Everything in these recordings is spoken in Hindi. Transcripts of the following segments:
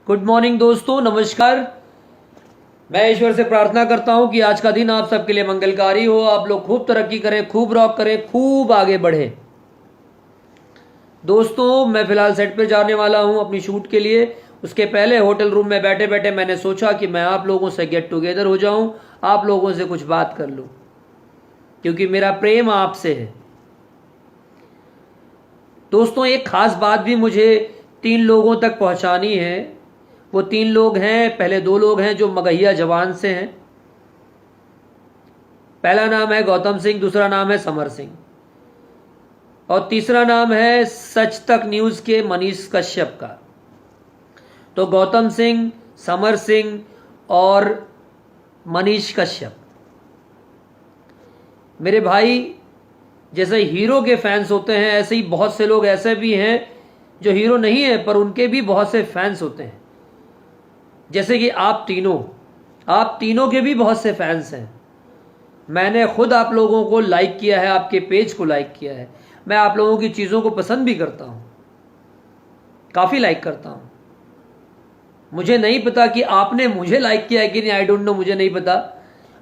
गुड मॉर्निंग दोस्तों, नमस्कार। मैं ईश्वर से प्रार्थना करता हूं कि आज का दिन आप सबके लिए मंगलकारी हो। आप लोग खूब तरक्की करें, खूब रॉक करें, खूब आगे बढ़े। दोस्तों, मैं फिलहाल सेट पे जाने वाला हूं अपनी शूट के लिए। उसके पहले होटल रूम में बैठे बैठे मैंने सोचा कि मैं आप लोगों से गेट टुगेदर हो जाऊं, आप लोगों से कुछ बात कर लूं, क्योंकि मेरा प्रेम आपसे है। दोस्तों, एक खास बात भी मुझे 3 लोगों तक पहुंचानी है। वो 3 लोग हैं, पहले 2 लोग हैं जो मगहिया जवान से हैं। पहला नाम है गौतम सिंह, दूसरा नाम है समर सिंह, और तीसरा नाम है सच तक न्यूज के मनीष कश्यप का। तो गौतम सिंह, समर सिंह और मनीष कश्यप मेरे भाई। जैसे हीरो के फैंस होते हैं, ऐसे ही बहुत से लोग ऐसे भी हैं जो हीरो नहीं है पर उनके भी बहुत से फैंस होते हैं। जैसे कि आप तीनों के भी बहुत से फैंस हैं। मैंने खुद आप लोगों को लाइक किया है, आपके पेज को लाइक किया है। मैं आप लोगों की चीज़ों को पसंद भी करता हूं, काफ़ी लाइक करता हूं। मुझे नहीं पता कि आपने मुझे लाइक किया है कि नहीं, आई डोंट नो, मुझे नहीं पता।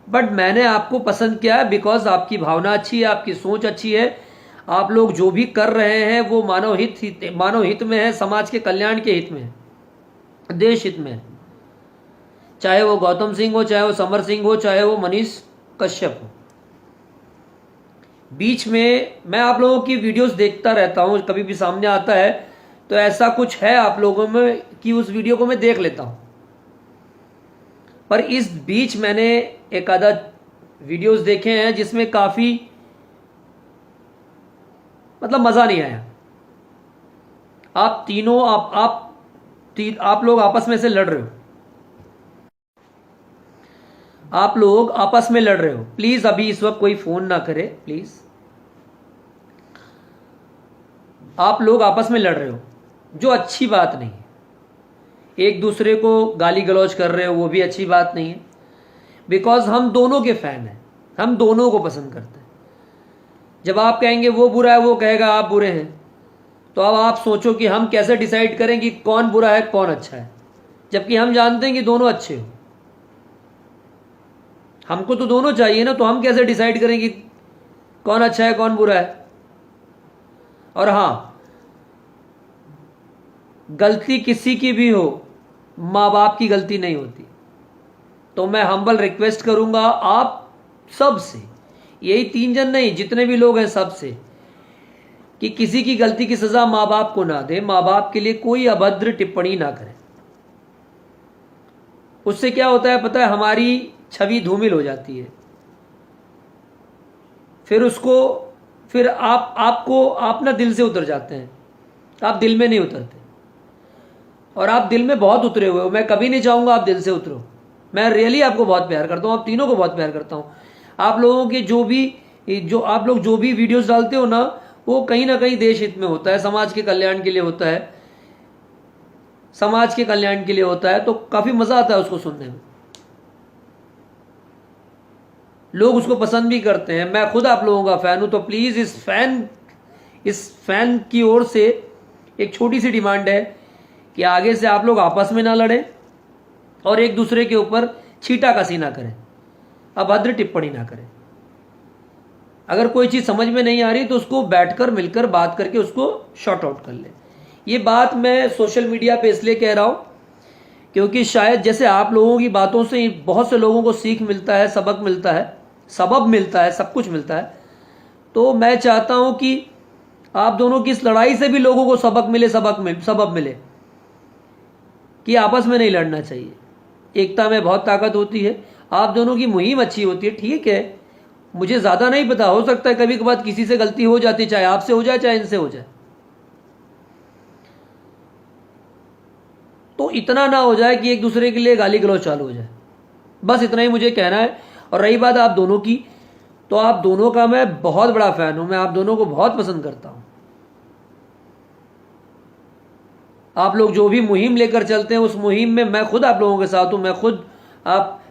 बट मैंने आपको पसंद किया है बिकॉज आपकी भावना अच्छी है, आपकी सोच अच्छी है। आप लोग जो भी कर रहे हैं वो मानव हित में है, समाज के कल्याण के हित में है, देश हित में है। चाहे वो गौतम सिंह हो, चाहे वो समर सिंह हो, चाहे वो मनीष कश्यप हो। बीच में मैं आप लोगों की वीडियोस देखता रहता हूं, कभी भी सामने आता है तो ऐसा कुछ है आप लोगों में कि उस वीडियो को मैं देख लेता हूं। पर इस बीच मैंने एक आधा वीडियोस देखे हैं जिसमें काफी मजा नहीं आया। आप तीनों आप लोग आपस में से लड़ रहे हो, आप लोग आपस में लड़ रहे हो। प्लीज अभी इस वक्त कोई फोन ना करे, प्लीज। आप लोग आपस में लड़ रहे हो, जो अच्छी बात नहीं है। एक दूसरे को गाली गलौज कर रहे हो, वो भी अच्छी बात नहीं है। बिकॉज हम दोनों के फैन हैं, हम दोनों को पसंद करते हैं। जब आप कहेंगे वो बुरा है, वो कहेगा आप बुरे हैं, तो अब आप सोचो कि हम कैसे डिसाइड करें कि कौन बुरा है कौन अच्छा है, जबकि हम जानते हैं कि दोनों अच्छे हो। हमको तो दोनों चाहिए ना, तो हम कैसे डिसाइड करें कि कौन अच्छा है कौन बुरा है। और हाँ, गलती किसी की भी हो, माँ बाप की गलती नहीं होती। तो मैं हम्बल रिक्वेस्ट करूंगा आप सब से, यही 3 जन नहीं, जितने भी लोग हैं सबसे, कि किसी की गलती की सजा माँ बाप को ना दे, माँ बाप के लिए कोई अभद्र टिप्पणी ना करें। उससे क्या होता है पता है, हमारी छवि धूमिल हो जाती है। फिर आप ना दिल से उतर जाते हैं, आप दिल में नहीं उतरते। और आप दिल में बहुत उतरे हुए हो। मैं कभी नहीं चाहूंगा आप दिल से उतरो। मैं रियली आपको बहुत प्यार करता हूं, आप तीनों को बहुत प्यार करता हूं। आप लोगों के आप लोग जो भी वीडियोस डालते हो ना, वो कहीं ना कहीं देश हित में होता है, समाज के कल्याण के लिए होता है, समाज के कल्याण के लिए होता है। तो काफी मजा आता है उसको सुनने में, लोग उसको पसंद भी करते हैं। मैं खुद आप लोगों का फैन हूं। तो प्लीज इस फैन की ओर से एक छोटी सी डिमांड है कि आगे से आप लोग आपस में ना लड़ें और एक दूसरे के ऊपर छीटा कसी ना करें, अभद्र टिप्पणी ना करें। अगर कोई चीज समझ में नहीं आ रही तो उसको बैठकर मिलकर बात करके उसको शॉर्ट आउट कर ले। ये बात मैं सोशल मीडिया पे इसलिए कह रहा हूं क्योंकि शायद जैसे आप लोगों की बातों से बहुत से लोगों को सीख मिलता है, सबक मिलता है, सबब मिलता है, सब कुछ मिलता है। तो मैं चाहता हूं कि आप दोनों की इस लड़ाई से भी लोगों को सबक मिले कि आपस में नहीं लड़ना चाहिए। एकता में बहुत ताकत होती है। आप दोनों की मुहिम अच्छी होती है, ठीक है। मुझे ज्यादा नहीं पता, हो सकता है कभी कभार किसी से गलती हो जाती, चाहे आपसे हो जाए चाहे इनसे हो जाए। तो इतना ना हो जाए कि एक दूसरे के लिए गाली गलौज चालू हो जाए। बस इतना ही मुझे कहना है। और रही बात आप दोनों की, तो आप दोनों का मैं बहुत बड़ा फैन हूं। मैं आप दोनों को बहुत पसंद करता हूं। आप लोग जो भी मुहिम लेकर चलते हैं, उस मुहिम में मैं खुद आप लोगों के साथ हूं। मैं खुद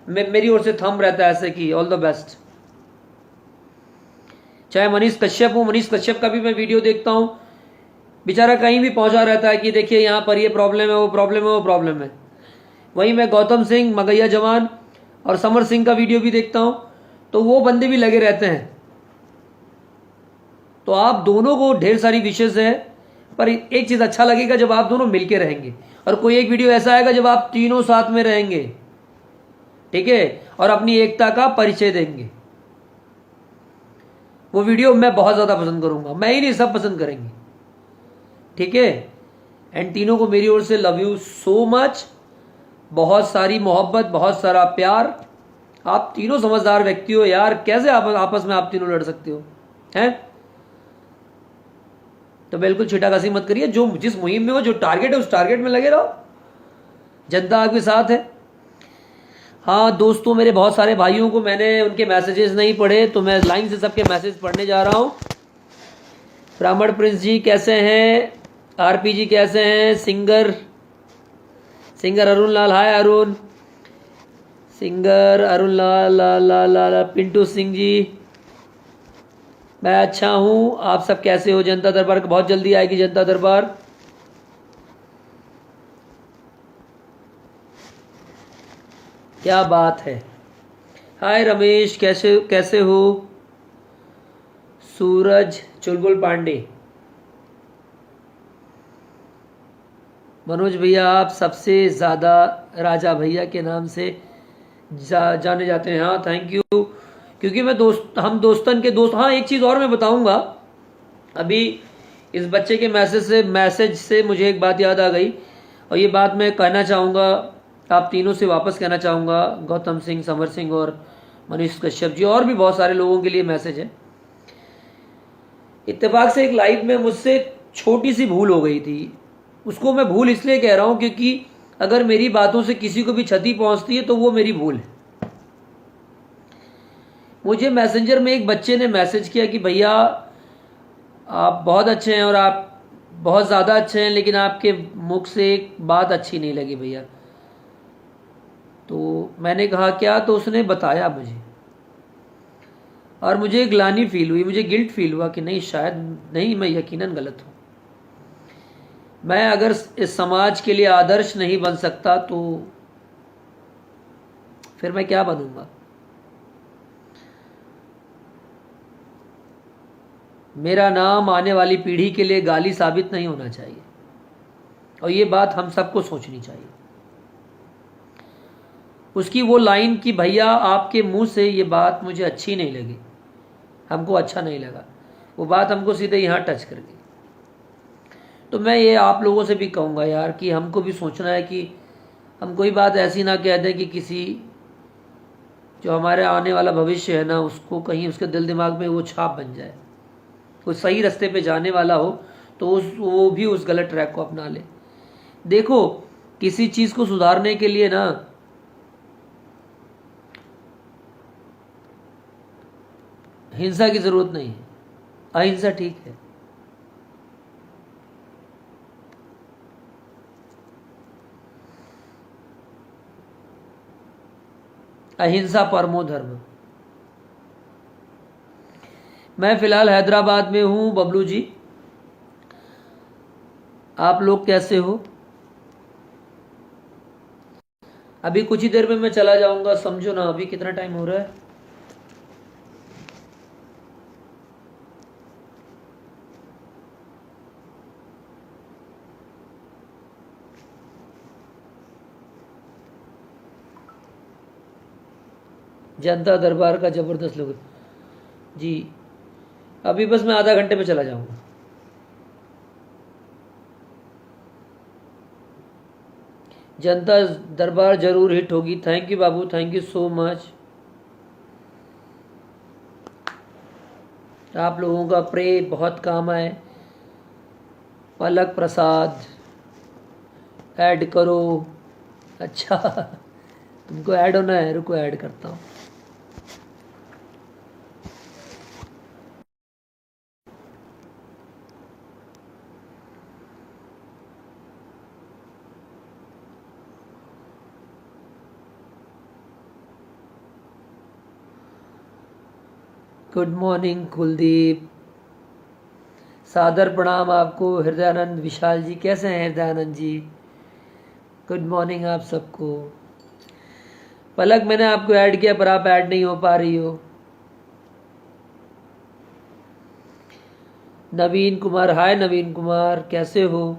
मेरी ओर से थंब रहता है ऐसे कि ऑल द बेस्ट। चाहे मनीष कश्यप हो, मनीष कश्यप का भी मैं वीडियो देखता हूं। बेचारा कहीं भी पहुंचा रहता है कि देखिए यहां पर ये प्रॉब्लम है, वो प्रॉब्लम है, वो प्रॉब्लम है। वहीं मैं गौतम सिंह, मगैया जवान और समर सिंह का वीडियो भी देखता हूं, तो वो बंदे भी लगे रहते हैं। तो आप दोनों को ढेर सारी विशेष है, पर एक चीज अच्छा लगेगा जब आप दोनों मिलके रहेंगे, और कोई एक वीडियो ऐसा आएगा जब आप तीनों साथ में रहेंगे, ठीक है, और अपनी एकता का परिचय देंगे। वो वीडियो मैं बहुत ज्यादा पसंद करूंगा, मैं ही नहीं, सब पसंद करेंगे, ठीक है। एंड तीनों को मेरी ओर से लव यू सो मच, बहुत सारी मोहब्बत, बहुत सारा प्यार। आप तीनों समझदार व्यक्ति हो यार, कैसे आपस में आप तीनों लड़ सकते हो, हैं? तो बिल्कुल छिटाकसी मत करिए, जो जिस मुहिम में हो, जो टारगेट है उस टारगेट में लगे रहो, जनता आपके साथ है। हाँ दोस्तों, मेरे बहुत सारे भाइयों को मैंने उनके मैसेजेस नहीं पढ़े, तो मैं लाइन से सबके मैसेज पढ़ने जा रहा हूँ। ब्राह्मण प्रिंस जी कैसे हैं? आरपी जी कैसे हैं? सिंगर अरुण लाल, हाय अरुण। सिंगर अरुण लाल लाल लाल लाल, पिंटू सिंह जी, मैं अच्छा हूँ, आप सब कैसे हो? जनता दरबार बहुत जल्दी आएगी, जनता दरबार। क्या बात है। हाय रमेश, कैसे हो? सूरज चुलबुल पांडे, मनोज भैया आप सबसे ज़्यादा राजा भैया के नाम से जाने जाते हैं। हाँ थैंक यू, क्योंकि मैं हम दोस्तन के दोस्त। हाँ एक चीज़ और मैं बताऊंगा, अभी इस बच्चे के मैसेज से मुझे एक बात याद आ गई, और ये बात मैं कहना चाहूँगा, आप तीनों से वापस कहना चाहूँगा, गौतम सिंह, समर सिंह और मनीष कश्यप जी, और भी बहुत सारे लोगों के लिए मैसेज है। इत्तेफाक से एक लाइव में मुझसे छोटी सी भूल हो गई थी, उसको मैं भूल इसलिए कह रहा हूं क्योंकि अगर मेरी बातों से किसी को भी क्षति पहुंचती है तो वो मेरी भूल है। मुझे मैसेंजर में एक बच्चे ने मैसेज किया कि भैया आप बहुत अच्छे हैं और आप बहुत ज़्यादा अच्छे हैं, लेकिन आपके मुख से एक बात अच्छी नहीं लगी भैया। तो मैंने कहा क्या, तो उसने बताया मुझे, और मुझे ग्लानि फील हुई, मुझे गिल्ट फील हुआ कि नहीं, शायद नहीं, मैं यकीनन गलत हूँ। मैं अगर इस समाज के लिए आदर्श नहीं बन सकता तो फिर मैं क्या बनूंगा? मेरा नाम आने वाली पीढ़ी के लिए गाली साबित नहीं होना चाहिए, और ये बात हम सबको सोचनी चाहिए। उसकी वो लाइन कि भैया आपके मुंह से ये बात मुझे अच्छी नहीं लगी, हमको अच्छा नहीं लगा, वो बात हमको सीधे यहाँ टच कर गई। तो मैं ये आप लोगों से भी कहूँगा यार कि हमको भी सोचना है कि हम कोई बात ऐसी ना कह दें कि किसी जो हमारे आने वाला भविष्य है ना, उसको कहीं उसके दिल दिमाग में वो छाप बन जाए। कोई सही रास्ते पे जाने वाला हो तो वो भी उस गलत ट्रैक को अपना ले। देखो, किसी चीज़ को सुधारने के लिए ना हिंसा की ज़रूरत नहीं है, अहिंसा ठीक है। अहिंसा परमो धर्म। मैं फिलहाल हैदराबाद में हूं बबलू जी, आप लोग कैसे हो? अभी कुछ ही देर में मैं चला जाऊंगा, समझो ना अभी कितना टाइम हो रहा है। जनता दरबार का जबरदस्त लोग जी, अभी बस मैं आधा घंटे में चला जाऊंगा। जनता दरबार जरूर हिट होगी। Thank you Babu, thank you so much. आप लोगों का प्रे बहुत काम आए। पलक प्रसाद ऐड करो। अच्छा तुमको ऐड होना है, रुको ऐड करता हूँ। गुड मॉर्निंग कुलदीप, सादर प्रणाम आपको। हृदयानंद विशाल जी कैसे हैं? हृदयानंद जी गुड मॉर्निंग आप सबको। पलक मैंने आपको ऐड किया पर आप ऐड नहीं हो पा रही हो। नवीन कुमार, हाय नवीन कुमार, कैसे हो?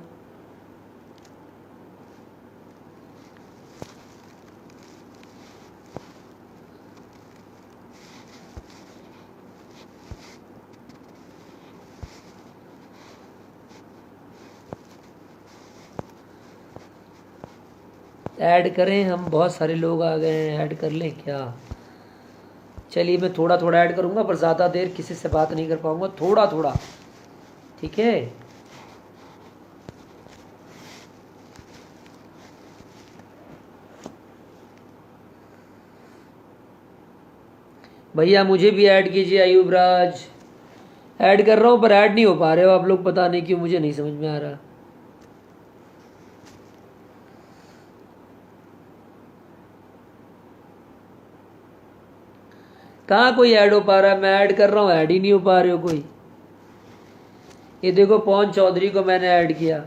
ऐड करें हम, बहुत सारे लोग आ गए हैं, ऐड कर लें क्या? चलिए मैं थोड़ा थोड़ा ऐड करूंगा पर ज़्यादा देर किसी से बात नहीं कर पाऊंगा, थोड़ा थोड़ा, ठीक है? भैया मुझे भी ऐड कीजिए, अयूब राज। ऐड कर रहा हूँ पर ऐड नहीं हो पा रहे हो आप लोग, पता नहीं क्यों, मुझे नहीं समझ में आ रहा। कहाँ कोई ऐड हो पा रहा है? मैं ऐड कर रहा हूँ, ऐड ही नहीं हो पा रहे हो कोई। ये देखो पवन चौधरी को मैंने ऐड किया।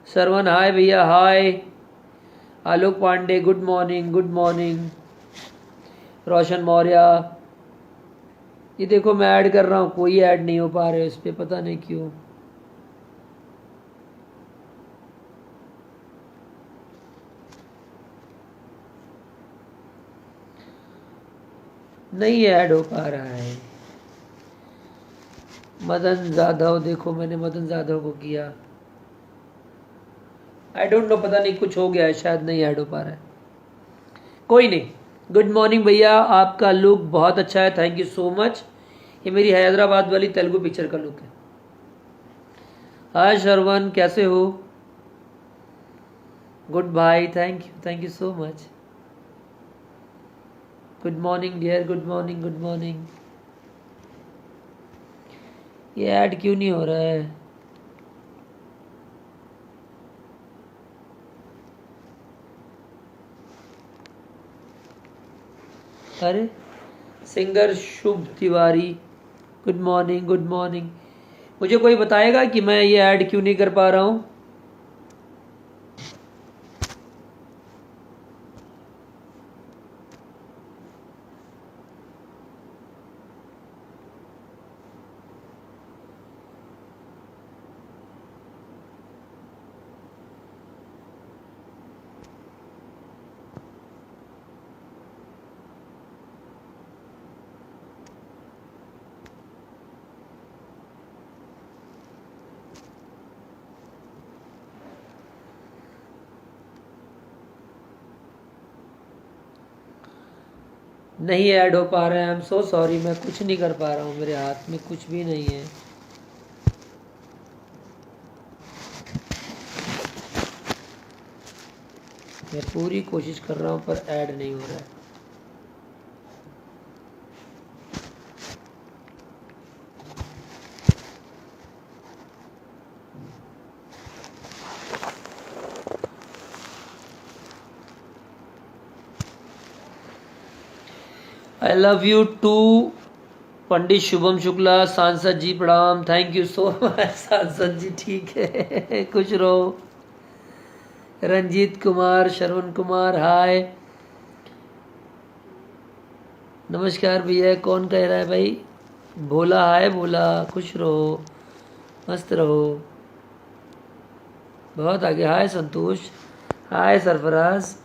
सरवन हाय भैया, hi. Alok Pandey good morning, good morning. Roshan Maurya, ये देखो मैं ऐड कर रहा हूँ, कोई ऐड नहीं हो पा रहे इस पे, पता नहीं क्यों। नहीं ऐड हो पा रहा है। मदन जाधव, देखो मैंने मदन जाधव को किया, आई डोंट नो, पता नहीं कुछ हो गया है, शायद नहीं ऐड हो पा रहा है। कोई नहीं। गुड मॉर्निंग भैया, आपका लुक बहुत अच्छा है, थैंक यू सो मच। ये मेरी हैदराबाद वाली तेलुगु पिक्चर का लुक है। हाय शरवण, कैसे हो? गुड भाई, thank you so much. Good morning dear, good morning, good morning. ये ऐड क्यों नहीं हो रहा है? अरे singer Shubh Tiwari, good morning, good morning. मुझे कोई बताएगा कि मैं ये ऐड क्यों नहीं कर पा रहा हूँ? नहीं ऐड हो पा रहा है, आई एम सो सॉरी, मैं कुछ नहीं कर पा रहा हूँ, मेरे हाथ में कुछ भी नहीं है। मैं पूरी कोशिश कर रहा हूँ पर ऐड नहीं हो रहा है। आई लव यू टू पंडित शुभम शुक्ला, सांसद जी प्रणाम, थैंक यू सो मच सांसद जी, ठीक है खुश रहो। रंजीत कुमार, श्रवण कुमार, हाय, नमस्कार भैया। कौन कह रहा है भाई? भोला, हाय भोला, खुश रहो, मस्त रहो, बहुत आगे। हाय संतोष, हाय सरफराज,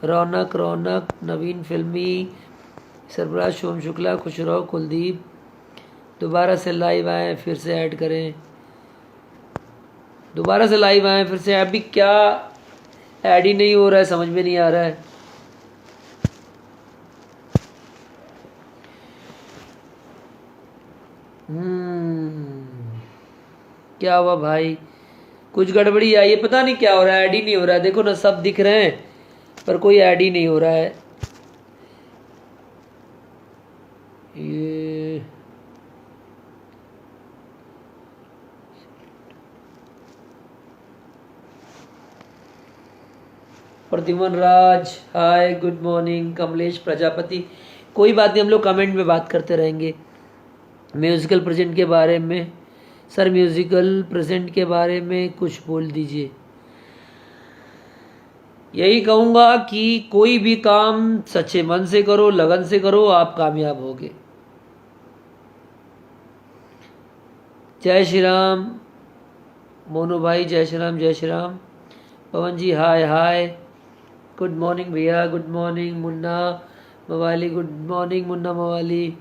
रौनक, नवीन फिल्मी, सरफराज, सोम शुक्ला, खुश रहो, कुलदीप। दोबारा से लाइव आए, फिर से ऐड करें, दोबारा से लाइव आए फिर से। अभी क्या ऐड ही नहीं हो रहा है, समझ में नहीं आ रहा है। क्या हुआ भाई? कुछ गड़बड़ी आई है, पता नहीं क्या हो रहा है, ऐड ही नहीं हो रहा है। देखो ना, सब दिख रहे हैं पर कोई ऐड ही नहीं हो रहा है। ये प्रद्युमन राज, हाय, गुड मॉर्निंग। कमलेश प्रजापति, कोई बात नहीं, हम लोग कमेंट में बात करते रहेंगे म्यूजिकल प्रेजेंट के बारे में। सर म्यूजिकल प्रेजेंट के बारे में कुछ बोल दीजिए। यही कहूँगा कि कोई भी काम सच्चे मन से करो, लगन से करो, आप कामयाब होगे। जय श्री राम मोनू भाई, जय श्री राम, जय श्री राम। पवन जी हाय हाय, गुड मॉर्निंग भैया, गुड मॉर्निंग। मुन्ना मवाली, गुड मॉर्निंग मुन्ना मवाली।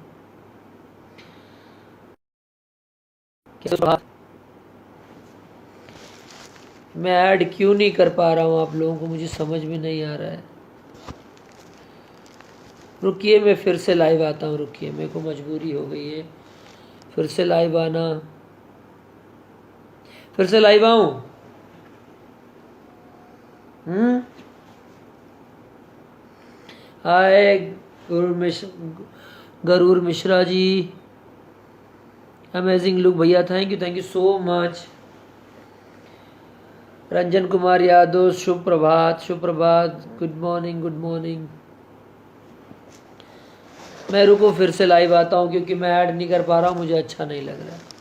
मैं ऐड क्यों नहीं कर पा रहा हूँ आप लोगों को, मुझे समझ में नहीं आ रहा है। रुकिए, मैं फिर से लाइव आता हूँ, रुकिए, मेरे को मजबूरी हो गई है फिर से लाइव आना। फिर से लाइव आऊँ? हाय गरूर मिश्रा जी, अमेजिंग लुक भैया, thank you so much. Ranjan Kumar Yadav, Shubh Prabhat, Shubh Prabhat, good morning, good morning. मैं रुको फिर से लाइव आता हूँ क्योंकि मैं ऐड नहीं कर पा रहा हूँ, मुझे अच्छा नहीं लग रहा है।